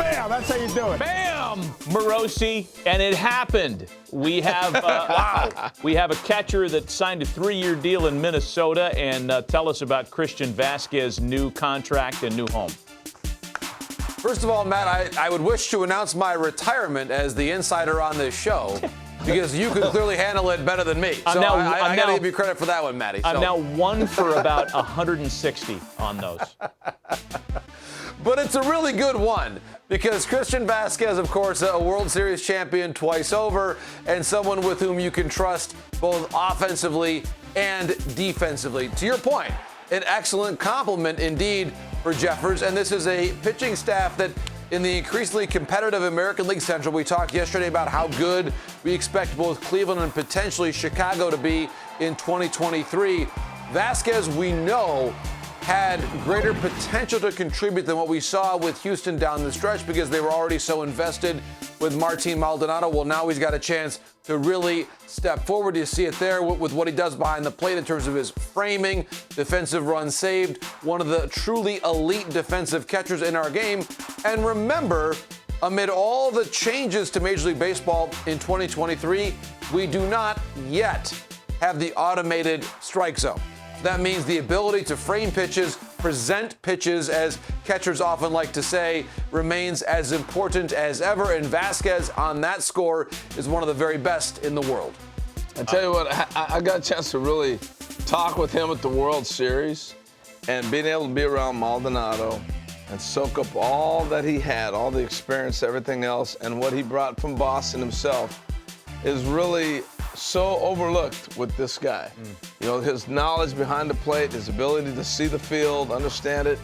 bam. That's how you do it. Bam, Morosi, and it happened. We have we have a catcher that signed a 3-year deal in Minnesota, and tell us about Christian Vázquez's new contract and new home. First of all, Matt, I would wish to announce my retirement as the insider on this show because you could clearly handle it better than me. So I got to give you credit for that one, Matty. I'm now 1 for about 160 on those. But it's a really good one because Christian Vázquez, of course, a World Series champion twice over and someone with whom you can trust both offensively and defensively. To your point, an excellent compliment indeed for Jeffers, and this is a pitching staff that in the increasingly competitive American League Central, we talked yesterday about how good we expect both Cleveland and potentially Chicago to be in 2023. Vázquez, we know, had greater potential to contribute than what we saw with Houston down the stretch because they were already so invested with Martin Maldonado. Well, now he's got a chance to really step forward. You see it there with what he does behind the plate in terms of his framing, defensive runs saved, one of the truly elite defensive catchers in our game. And remember, amid all the changes to Major League Baseball in 2023, we do not yet have the automated strike zone. That means the ability to frame pitches, present pitches, as catchers often like to say, remains as important as ever. And Vázquez on that score is one of the very best in the world. I tell you what, I got a chance to really talk with him at the World Series, and being able to be around Maldonado and soak up all that he had, all the experience, everything else, and what he brought from Boston himself is really so overlooked with this guy. You know, his knowledge behind the plate, his ability to see the field, understand it.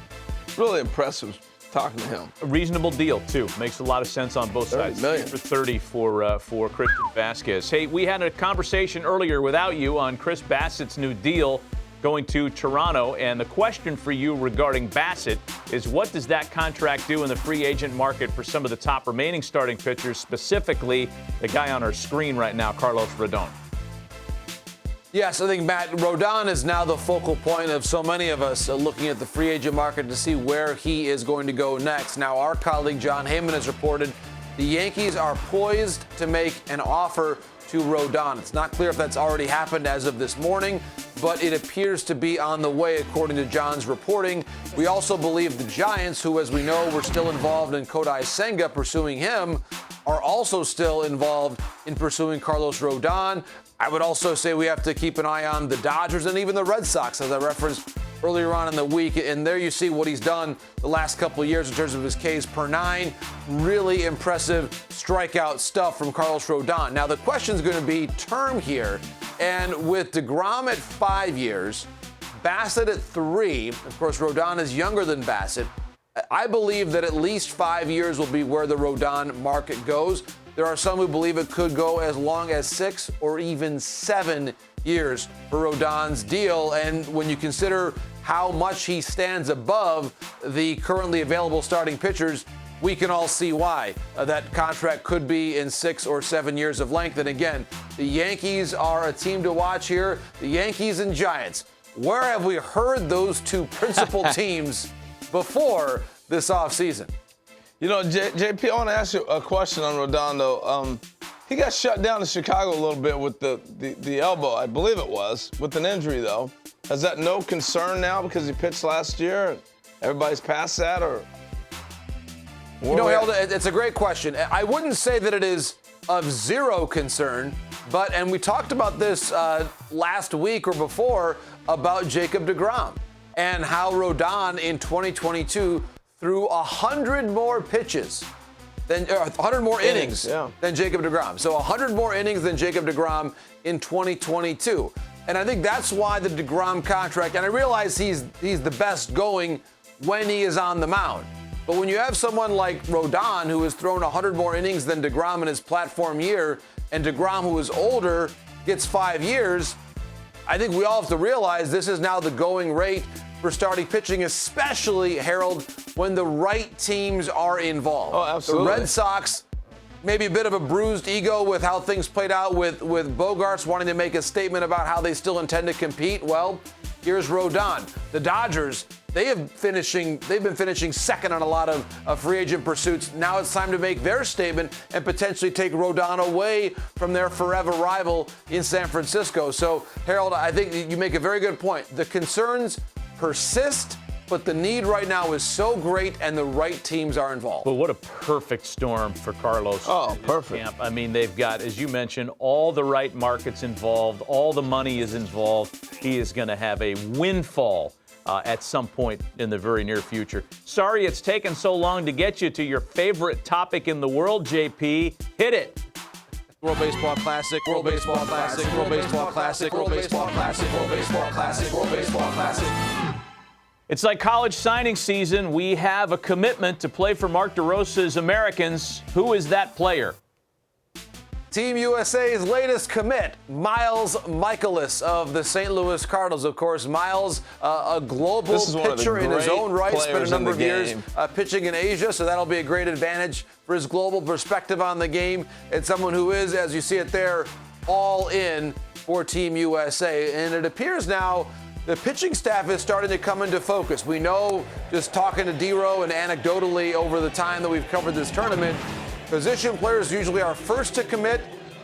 Really impressive talking to him. A reasonable deal, too. Makes a lot of sense on both sides. 30 million. For 30 for Christian Vázquez. Hey, we had a conversation earlier without you on Chris Bassett's new deal going to Toronto, and the question for you regarding Bassett is what does that contract do in the free agent market for some of the top remaining starting pitchers, specifically the guy on our screen right now, Carlos Rodon? Yes, I think, Matt, Rodon is now the focal point of so many of us looking at the free agent market to see where he is going to go next. Now, our colleague John Heyman has reported the Yankees are poised to make an offer to Rodon. It's not clear if that's already happened as of this morning, but it appears to be on the way, according to John's reporting. We also believe the Giants, who, as we know, were still involved in Kodai Senga pursuing him, are also still involved in pursuing Carlos Rodon. I would also say we have to keep an eye on the Dodgers and even the Red Sox, as I referenced earlier on in the week. And there you see what he's done the last couple of years in terms of his Ks per nine. Really impressive strikeout stuff from Carlos Rodon. Now, the question is going to be term here. And with DeGrom at 5 years, Bassett at 3, of course, Rodon is younger than Bassett. I believe that at least 5 years will be where the Rodon market goes. There are some who believe it could go as long as 6 or even 7 years for Rodon's deal. And when you consider how much he stands above the currently available starting pitchers, we can all see why that contract could be in 6 or 7 years of length. And again, the Yankees are a team to watch here. The Yankees and Giants. Where have we heard those two principal teams before this offseason? You know, JP, I want to ask you a question on Rodon, though. He got shut down in Chicago a little bit with the elbow, I believe it was, with an injury, though. Is that no concern now because he pitched last year? Everybody's past that, or? You know, Harold, it's a great question. I wouldn't say that it is of zero concern, but, and we talked about this last week or before about Jacob deGrom and how Rodon in 2022 threw 100 more pitches than 100 more innings than Jacob deGrom. So 100 more innings than Jacob deGrom in 2022. And I think that's why the deGrom contract, and I realize he's the best going when he is on the mound. But when you have someone like Rodon, who has thrown 100 more innings than deGrom in his platform year, and deGrom, who is older, gets 5 years, I think we all have to realize this is now the going rate for starting pitching, especially, Harold, when the right teams are involved. Oh, absolutely. The Red Sox, maybe a bit of a bruised ego with how things played out with Bogaerts wanting to make a statement about how they still intend to compete. Well, here's Rodon. The Dodgers, they've been finishing second on a lot of free agent pursuits. Now it's time to make their statement and potentially take Rodon away from their forever rival in San Francisco. So, Harold, I think you make a very good point. The concerns persist, but the need right now is so great and the right teams are involved. But what a perfect storm for Carlos. Oh, perfect. Camp. I mean, they've got, as you mentioned, all the right markets involved. All the money is involved. He is going to have a windfall at some point in the very near future. Sorry it's taken so long to get you to your favorite topic in the world, JP. Hit it. World Baseball Classic, World Baseball Classic, World Baseball Classic, World Baseball Classic, World Baseball Classic, World Baseball Classic. It's like college signing season. We have a commitment to play for Mark DeRosa's Americans. Who is that player? Team USA's latest commit, Miles Mikolas of the St. Louis Cardinals. Of course, Miles, a global pitcher in his own right, spent a number of years pitching in Asia, so that'll be a great advantage for his global perspective on the game, and someone who is, as you see it there, all in for Team USA. And it appears now the pitching staff is starting to come into focus. We know, just talking to D-Row and anecdotally over the time that we've covered this tournament, position players usually are first to commit.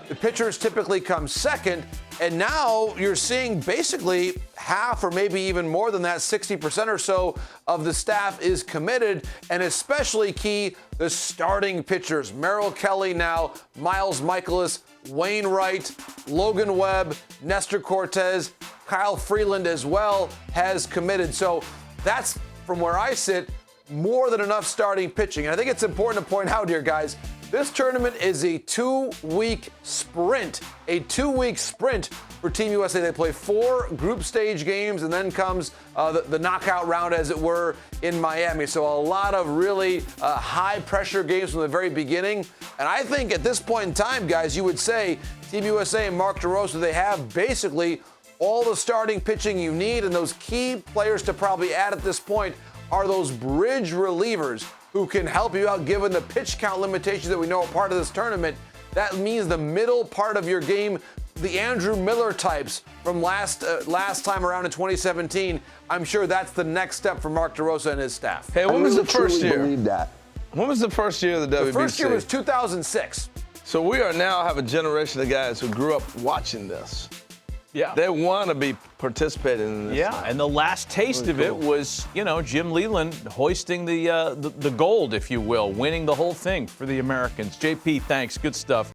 The pitchers typically come second. And now you're seeing basically half or maybe even more than that, 60% or so of the staff is committed. And especially key, the starting pitchers. Merrill Kelly now, Miles Mikolas, Wayne Wright, Logan Webb, Nestor Cortez, Kyle Freeland as well has committed. So that's, from where I sit, more than enough starting pitching. And I think it's important to point out here, guys, this tournament is a 2-week sprint. A 2-week sprint for Team USA. They play 4 group stage games, and then comes the knockout round, as it were, in Miami. So a lot of really high-pressure games from the very beginning. And I think at this point in time, guys, you would say Team USA and Mark DeRosa, they have basically all the starting pitching you need, and those key players to probably add at this point are those bridge relievers who can help you out given the pitch count limitations that we know are part of this tournament. That means the middle part of your game, the Andrew Miller types from last time around in 2017, I'm sure that's the next step for Mark DeRosa and his staff. Hey, when was the first year? When was the first year of the WBC? The first year was 2006. So we are now have a generation of guys who grew up watching this. Yeah. They want to be participating in this. Yeah, now. and the last taste of it was, Jim Leland hoisting the gold, if you will, winning the whole thing for the Americans. JP, thanks. Good stuff.